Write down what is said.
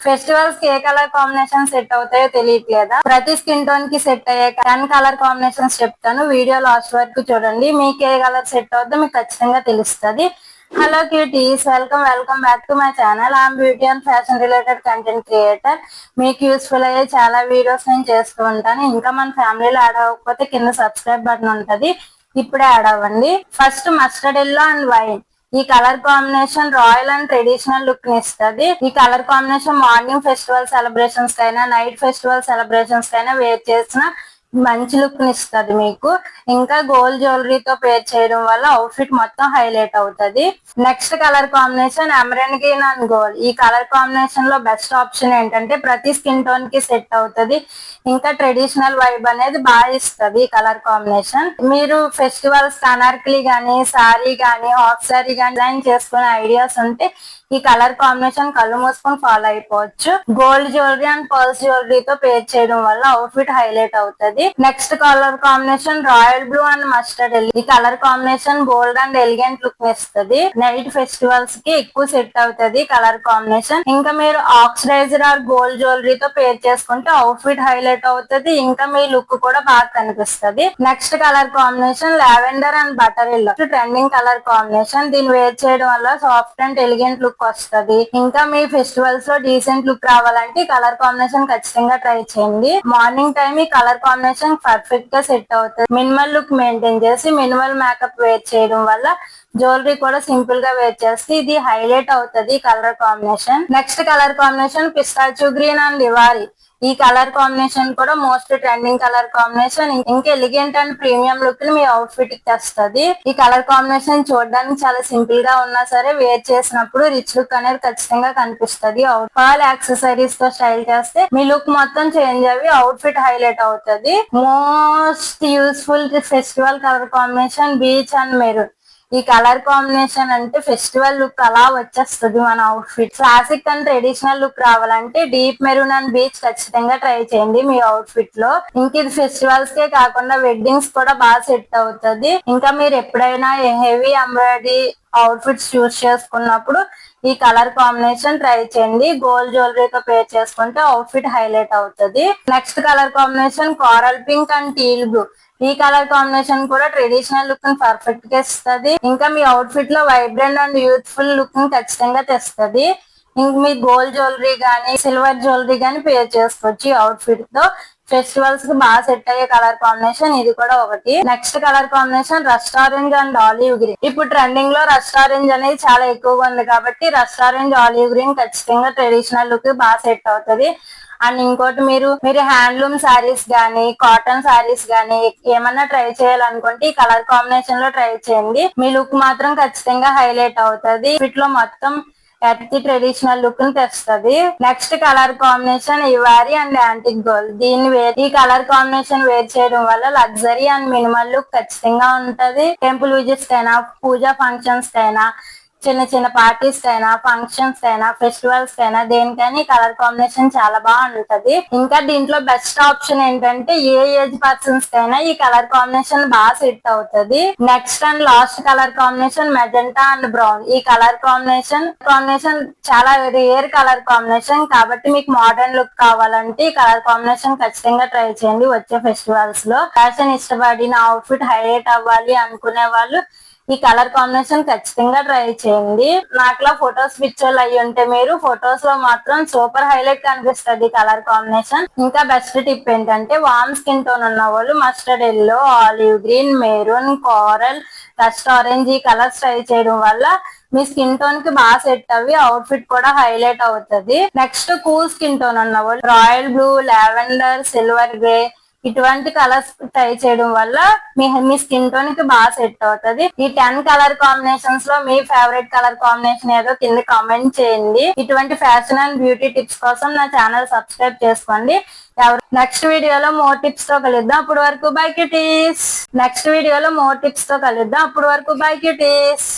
Festivals కి ఏ colour combination set అవుతాయో తెలియట్లేదా? ప్రతి స్కిన్ టోన్ కి సెట్ అయ్యే 10 కలర్ కాంబినేషన్స్ చెప్తాను. వీడియో లాస్ట్ వరకు చూడండి. మీకు ఏ కలర్ సెట్ అవుతుందో మీకు ఖచ్చితంగా తెలుస్తుంది. Hello cuties, welcome back to my channel. I'm beauty and fashion related content creator. మీకు యూస్ఫుల్ అయ్యే చాలా వీడియోస్ నేను చేస్తూ ఉంటాను. ఇంకా మన ఫ్యామిలీలో యాడ్ అవ్వకపోతే కింద సబ్స్క్రైబ్ బటన్ ఉంటది, ఇప్పుడే యాడ్ అవ్వండి. First mustard yellow and white, ఈ colour combination royal and traditional look ని ఇస్తుంది. ఈ colour combination morning festival celebrations కైనా నైట్ ఫెస్టివల్ సెలబ్రేషన్స్ కైనా వేర్ చేసిన మంచి లుక్ ని ఇస్తుంది మీకు. ఇంకా గోల్డ్ జ్యువెలరీతో పేర్ చేయడం వల్ల అవుట్ఫిట్ మొత్తం హైలైట్ అవుతుంది. Next colour combination emerald green and gold. ఈ కలర్ కాంబినేషన్ లో బెస్ట్ ఆప్షన్ ఏంటంటే ప్రతి స్కిన్ టోన్ కి సెట్ అవుతుంది. ఇంకా ట్రెడిషనల్ వైబ్ అనేది బాగా ఇస్తుంది ఈ కలర్ కాంబినేషన్. మీరు ఫెస్టివల్స్ అనార్కలి గానీ, సారీ గానీ, హాఫ్ సారీ గానీ డిజైన్ చేసుకునే ఐడియాస్ ఉంటే ఈ కలర్ కాంబినేషన్ కళ్ళు మూసుకొని ఫాలో అయిపోవచ్చు. గోల్డ్ జ్యువెలరీ అండ్ పర్ల్స్ జ్యువెలరీతో పేర్ చేయడం వల్ల అవుట్ఫిట్ హైలైట్ అవుతుంది. Next colour combination royal blue and mustard yellow. ఈ colour combination bold and elegant look ఇస్తుంది. నైట్ ఫెస్టివల్స్ కి ఎక్కువ సెట్ అవుతుంది కలర్ కాంబినేషన్. ఇంకా మీరు ఆక్సిడైజర్ ఆర్ గోల్డ్ జ్యువెలరీతో పేర్ చేసుకుంటే అవుట్ఫిట్ హైలైట్ అవుతుంది. ఇంకా మీ లుక్ కూడా బాగా కనిపిస్తుంది. Next colour combination lavender and butter yellow, trending colour combination. దీన్ని వేర్ చేయడం వల్ల సాఫ్ట్ అండ్ ఎలిగెంట్ లుక్ వస్తుంది. ఇంకా మీ ఫెస్టివల్స్ లో డీసెంట్ లుక్ రావాలంటే కలర్ కాంబినేషన్ ఖచ్చితంగా ట్రై చేయండి. మార్నింగ్ టైం ఈ కలర్ కాంబినేషన్ పర్ఫెక్ట్ గా సెట్ అవుతుంది. మినిమల్ లుక్ మెయింటైన్ చేసి మినిమల్ మేకప్ వేర్ చేయడం వల్ల జ్యువెలరీ కూడా సింపుల్ గా వేర్ చేస్తే ఇది హైలైట్ అవుతుంది colour combination. Next colour combination pistachio green and లివారీ. ఈ కలర్ కాంబినేషన్ కూడా మోస్ట్ ట్రెండింగ్ కలర్ కాంబినేషన్. ఇంకా ఎలిగెంట్ అండ్ ప్రీమియం లుక్ ని మీ అవుట్ఫిట్ కి తెస్తుంది. ఈ కలర్ కాంబినేషన్ చూడడానికి చాలా సింపుల్ గా ఉన్నా సరే వేర్ చేసినప్పుడు రిచ్ లుక్ అనేది ఖచ్చితంగా కనిపిస్తుంది. ఆల్ యాక్సెసరీస్ తో స్టైల్ చేస్తే మీ లుక్ మొత్తం చేంజ్ అయ్యి అవుట్ఫిట్ హైలైట్ అవుతుంది. Most useful festival colour combination beach and maroon. ఈ కలర్ కాంబినేషన్ అంటే ఫెస్టివల్ లుక్ అలా వచ్చేస్తుంది మన outfit. Classic and traditional look రావాలంటే డీప్ మెరూన్ అండ్ బీచ్ ఖచ్చితంగా ట్రై చేయండి మీ అవుట్ఫిట్ లో. ఇంక ఇది ఫెస్టివల్స్ కే కాకుండా వెడ్డింగ్స్ కూడా బాగా సెట్ అవుతుంది. ఇంకా మీరు ఎప్పుడైనా హెవీ ఎంబ్రాయిడరీ అవుట్ఫిట్స్ చూస్ చేసుకున్నప్పుడు ఈ కలర్ కాంబినేషన్ ట్రై చేయండి. గోల్డ్ జ్యువెలరీతో పేర్ చేసుకుంటే అవుట్ఫిట్ హైలైట్ అవుతుంది. Next colour combination Karl pink and teal blue. ఈ కలర్ కాంబినేషన్ కూడా ట్రెడిషనల్ లుక్ ని పర్ఫెక్ట్ గా ఇస్తుంది. ఇంకా మీ అవుట్ఫిట్ లో వైబ్రెంట్ అండ్ యూత్ఫుల్ లుక్ ని ఖచ్చితంగా తెస్తుంది. ఇంక మీ గోల్డ్ జ్యువెలరీ గానీ, సిల్వర్ జ్యువెలరీ గానీ పేర్ చేసుకోవచ్చు ఈ అవుట్ఫిట్ తో. ఫెస్టివల్స్ కి బాగా సెట్ అయ్యే కలర్ కాంబినేషన్ ఇది కూడా ఒకటి. Next colour combination rust orange and olive green. ఇప్పుడు ట్రెండింగ్ లో రస్ట్ ఆరెంజ్ అనేది చాలా ఎక్కువగా ఉంది కాబట్టి రస్ట్ ఆరెంజ్ ఆలివ్ గ్రీన్ ఖచ్చితంగా ట్రెడిషనల్ లుక్ బాగా సెట్ అవుతుంది. అండ్ ఇంకోటి మీరు హ్యాండ్లూమ్ శారీస్ గానీ, కాటన్ శారీస్ గానీ ఏమన్నా ట్రై చేయాలనుకుంటే ఈ కలర్ కాంబినేషన్ లో ట్రై చేయండి. మీ లుక్ మాత్రం ఖచ్చితంగా హైలైట్ అవుతుంది. వీటిలో మొత్తం ఎర్త్ ట్రెడిషనల్ లుక్ ని తెస్తుంది. Next colour combination ivory and antique gold. ఈ కలర్ కాంబినేషన్ వేర్ చేయడం వల్ల లగ్జరీ అండ్ మినిమల్ లుక్ ఖచ్చితంగా ఉంటది. టెంపుల్ విజిట్స్ కైనా, పూజా ఫంక్షన్స్ కైనా, చిన్న చిన్న పార్టీస్ కైనా, ఫంక్షన్స్ కైనా, ఫెస్టివల్స్ కైనా దేనికైనా ఈ కలర్ కాంబినేషన్ చాలా బాగుంటది. ఇంకా దీంట్లో బెస్ట్ ఆప్షన్ ఏంటంటే ఏ ఏజ్ పర్సన్స్ కైనా ఈ కలర్ కాంబినేషన్ బాగా సెట్ అవుతుంది. Next and last colour combination magenta and brown. ఈ కలర్ కాంబినేషన్ చాలా రేర్ కలర్ కాంబినేషన్ కాబట్టి మీకు మోడర్న్ లుక్ కావాలంటే ఈ కలర్ కాంబినేషన్ ఖచ్చితంగా ట్రై చేయండి. వచ్చే ఫెస్టివల్స్ లో ఫ్యాషన్ ఇష్టపడిన అవుట్ఫిట్ హైలైట్ అవ్వాలి అనుకునే వాళ్ళు ఈ కలర్ కాంబినేషన్ ఖచ్చితంగా ట్రై చేయండి. నాకులా ఫొటోస్ పిక్చర్లు అయ్యి ఉంటే మీరు ఫొటోస్ లో మాత్రం సూపర్ హైలైట్ కనిపిస్తుంది కలర్ కాంబినేషన్. ఇంకా బెస్ట్ టిప్ ఏంటంటే వార్మ్ స్కిన్ టోన్ ఉన్న వాళ్ళు mustard yellow, olive green, maroon, coral, rust orange ఈ కలర్స్ ట్రై చేయడం వల్ల మీ స్కిన్ టోన్ కి బాగా సెట్ అవ్వి అవుట్ఫిట్ కూడా హైలైట్ అవుతుంది. నెక్స్ట్ కూల్ స్కిన్ టోన్ ఉన్న వాళ్ళు royal blue, lavender, silver grey ఇటువంటి కలర్స్ ట్రై చేయడం వల్ల మీ స్కిన్ టోన్ కి బాగా సెట్ అవుతుంది. ఈ 10 కలర్ కాంబినేషన్స్ లో మీ ఫేవరెట్ కలర్ కాంబినేషన్ ఏదో కింద కామెంట్ చేయండి. ఇటువంటి ఫ్యాషన్ అండ్ బ్యూటీ టిప్స్ కోసం నా ఛానల్ సబ్స్క్రైబ్ చేసుకోండి. నెక్స్ట్ వీడియోలో మోర్ టిప్స్ తో కలుద్దాం. అప్పటి వరకు బై క్యూటీస్.